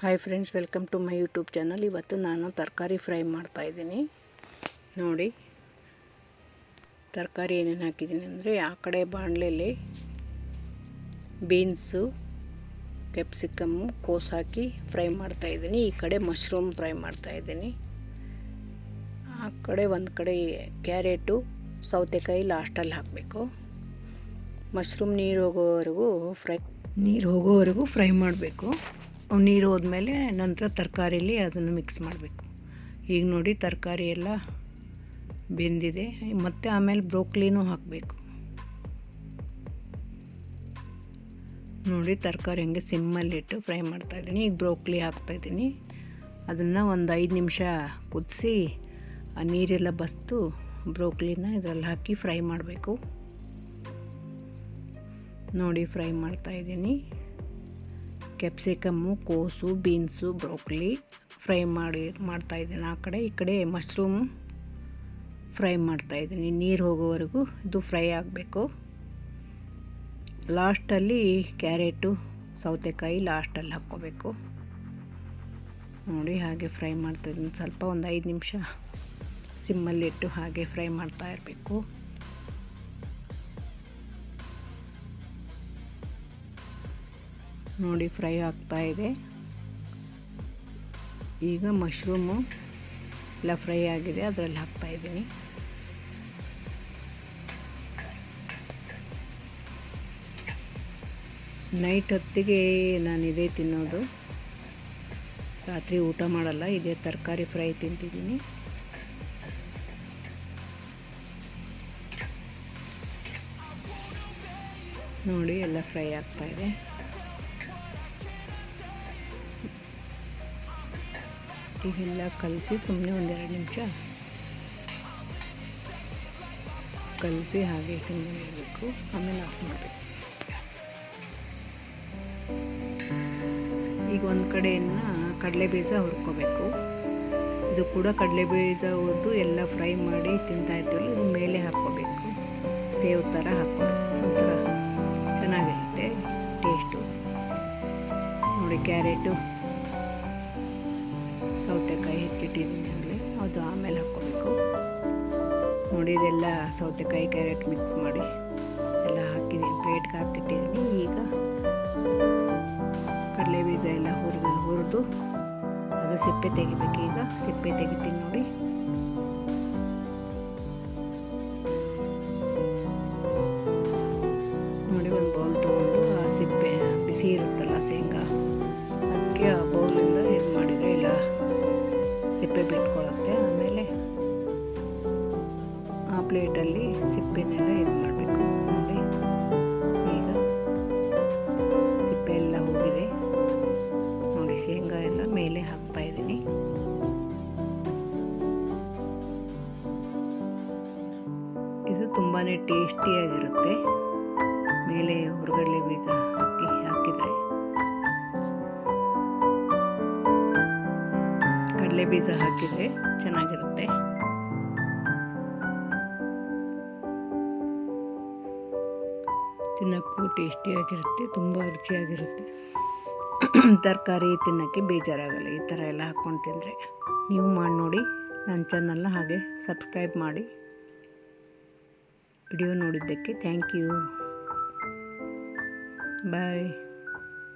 Hi friends, welcome to my YouTube channel. ಇವತ್ತು ನಾನು ತರಕಾರಿ ಫ್ರೈ ಮಾಡ್ತಾಯಿದ್ದೀನಿ. ನೋಡಿ ತರಕಾರಿ ಏನೇನು ಹಾಕಿದ್ದೀನಿ ಅಂದರೆ, ಆ ಕಡೆ ಬಾಣಲೆಯಲ್ಲಿ ಬೀನ್ಸು, ಕ್ಯಾಪ್ಸಿಕಮ್ಮು, ಕೋಸು ಹಾಕಿ ಫ್ರೈ ಮಾಡ್ತಾಯಿದ್ದೀನಿ. ಈ ಕಡೆ ಮಶ್ರೂಮ್ ಫ್ರೈ ಮಾಡ್ತಾಯಿದ್ದೀನಿ. ಆ ಕಡೆ ಒಂದು ಕಡೆ ಕ್ಯಾರೆಟು, ಸೌತೆಕಾಯಿ ಲಾಸ್ಟಲ್ಲಿ ಹಾಕಬೇಕು. ಮಶ್ರೂಮ್ ನೀರು ಹೋಗೋವರೆಗೂ ಫ್ರೈ ಮಾಡಬೇಕು. ನೀರು ಹೋದ್ಮೇಲೆ ನಂತರ ತರಕಾರಿಲಿ ಅದನ್ನು ಮಿಕ್ಸ್ ಮಾಡಬೇಕು. ಈಗ ನೋಡಿ ತರಕಾರಿ ಎಲ್ಲ ಬೆಂದಿದೆ. ಮತ್ತು ಆಮೇಲೆ ಬ್ರೋಕ್ಲಿನೂ ಹಾಕಬೇಕು. ನೋಡಿ ತರಕಾರಿ ಹಂಗೆ ಸಿಮ್ಮಲ್ಲಿಟ್ಟು ಫ್ರೈ ಮಾಡ್ತಾಯಿದ್ದೀನಿ. ಈಗ ಬ್ರೋಕ್ಲಿ ಹಾಕ್ತಾಯಿದ್ದೀನಿ. ಅದನ್ನು ಒಂದು 5 ನಿಮಿಷ ಕುದಿಸಿ ಆ ನೀರೆಲ್ಲ ಬಸ್ದು ಬ್ರೋಕ್ಲಿನ ಇದರಲ್ಲಿ ಹಾಕಿ ಫ್ರೈ ಮಾಡಬೇಕು. ನೋಡಿ ಫ್ರೈ ಮಾಡ್ತಾಯಿದ್ದೀನಿ. ಕೋಸು, ಬೀನ್ಸು, ಬ್ರೋಕ್ಲಿ ಫ್ರೈ ಮಾಡ್ತಾಯಿದ್ದೀನಿ. ಈ ಕಡೆ ಮಶ್ರೂಮ್ ಫ್ರೈ ಮಾಡ್ತಾಯಿದ್ದೀನಿ. ನೀರು ಹೋಗೋವರೆಗೂ ಇದು ಫ್ರೈ ಆಗಬೇಕು. ಲಾಸ್ಟಲ್ಲಿ ಕ್ಯಾರೆಟು, ಸೌತೆಕಾಯಿ ಲಾಸ್ಟಲ್ಲಿ ಹಾಕ್ಕೋಬೇಕು. ನೋಡಿ ಹಾಗೆ ಫ್ರೈ ಮಾಡ್ತಾಯಿದ್ದೀನಿ. ಸ್ವಲ್ಪ ಒಂದು 5 ನಿಮಿಷ ಸಿಮ್ಮಲ್ಲಿಟ್ಟು ಹಾಗೆ ಫ್ರೈ ಮಾಡ್ತಾ ಇರಬೇಕು. ನೋಡಿ ಫ್ರೈ ಆಗ್ತಾ ಇದೆ. ಈಗ ಮಶ್ರೂಮು ಎಲ್ಲ ಫ್ರೈ ಆಗಿದೆ, ಅದರಲ್ಲಿ ಹಾಕ್ತಾಯಿದ್ದೀನಿ. ನೈಟ್ ಹೊತ್ತಿಗೆ ನಾನು ಇದೇ ತಿನ್ನೋದು. ರಾತ್ರಿ ಊಟ ಮಾಡಲ್ಲ, ಇದೇ ತರಕಾರಿ ಫ್ರೈ ತಿಂತಿದ್ದೀನಿ. ನೋಡಿ ಎಲ್ಲ ಫ್ರೈ ಆಗ್ತಾಯಿದೆ. ಈಗೆಲ್ಲ ಕಲಸಿ ಸುಮ್ಮನೆ 1-2 ನಿಮಿಷ ಕಲಸಿ ಹಾಗೆ ಸುಮ್ಮನೆ ಇರಬೇಕು. ಆಮೇಲೆ ಆಫ್ ಮಾಡಬೇಕು. ಈಗ ಒಂದು ಕಡೆಯನ್ನು ಕಡಲೆಬೀಜ ಹುರ್ಕೋಬೇಕು. ಇದು ಕೂಡ ಕಡಲೆಬೀಜ ಹುರಿದು ಎಲ್ಲ ಫ್ರೈ ಮಾಡಿ ತಿಂತಾಯಿರ್ತೀವಲ್ಲ, ಇದು ಮೇಲೆ ಹಾಕ್ಕೋಬೇಕು. ಸೇವ್ ಥರ ಹಾಕ್ಕೋಬೇಕು. ಒಂಥರ ಚೆನ್ನಾಗಿರುತ್ತೆ ಟೇಸ್ಟು. ನೋಡಿ ಕ್ಯಾರೆಟು, ಸೌತೆಕಾಯಿ ಹೆಚ್ಚಿಟ್ಟಿದ್ದೀನಿ ಅಂದರೆ ಅದು ಆಮೇಲೆ ಹಾಕ್ಕೋಬೇಕು. ನೋಡಿ ಇದೆಲ್ಲ ಸೌತೆಕಾಯಿ ಕ್ಯಾರೆಟ್ ಮಿಕ್ಸ್ ಮಾಡಿ ಎಲ್ಲ ಹಾಕಿದ್ದೀನಿ, ಪ್ಲೇಟ್ಗೆ ಹಾಕಿಟ್ಟಿದ್ದೀನಿ. ಈಗ ಕಡಲೆ ಬೀಜ ಎಲ್ಲ ಹುರಿದು ಅದು ಸಿಪ್ಪೆ ತೆಗಿಬೇಕು. ಈಗ ಸಿಪ್ಪೆ ತೆಗಿತೀನಿ. ನೋಡಿ ಒಂದು ಬೌಲ್ ತೊಗೊಂಡು ಆ ಸಿಪ್ಪೆ ಬಿಸಿ ಇರುತ್ತಲ್ಲ ಶೇಂಗಾ, ಅದಕ್ಕೆ ಆ ಬೌಲಿಂದ ಇದು ಮಾಡಿದರೆ ಎಲ್ಲ ಸಿಪ್ಪೆ ಬಿಟ್ಕೊಳ್ಳುತ್ತೆ. ಆಮೇಲೆ ಆ ಪ್ಲೇಟಲ್ಲಿ ಸಿಪ್ಪೆನೆಲ್ಲ ಇದು ಮಾಡಬೇಕು. ನೋಡಿ ಈಗ ಸಿಪ್ಪೆ ಎಲ್ಲ ಹೋಗಿದೆ. ನೋಡಿ ಶೇಂಗಾ ಎಲ್ಲ ಮೇಲೆ ಹಾಕ್ತಾಯಿದ್ದೀನಿ. ಇದು ತುಂಬಾ ಟೇಸ್ಟಿಯಾಗಿರುತ್ತೆ. ಮೇಲೆ ಹುರ್ಗಡ್ಲೆ ಬೀಜ ಹಾಕಿದರೆ, ಕಡಲೆ ಬೀಜ ಹಾಕಿದರೆ ಚೆನ್ನಾಗಿರುತ್ತೆ. ತಿನ್ನೋಕ್ಕೂ ಟೇಸ್ಟಿಯಾಗಿರುತ್ತೆ, ತುಂಬ ರುಚಿಯಾಗಿರುತ್ತೆ. ತರಕಾರಿ ತಿನ್ನೋಕ್ಕೆ ಬೇಜಾರಾಗಲ್ಲ ಈ ಥರ ಎಲ್ಲ ಹಾಕ್ಕೊಂಡು ತಿಂದರೆ. ನೀವು ಮಾಡಿ ನೋಡಿ. ನನ್ನ ಚಾನಲ್ನ ಹಾಗೆ ಸಬ್ಸ್ಕ್ರೈಬ್ ಮಾಡಿ. ವಿಡಿಯೋ ನೋಡಿದ್ದಕ್ಕೆ ಥ್ಯಾಂಕ್ ಯು. ಬಾಯ್.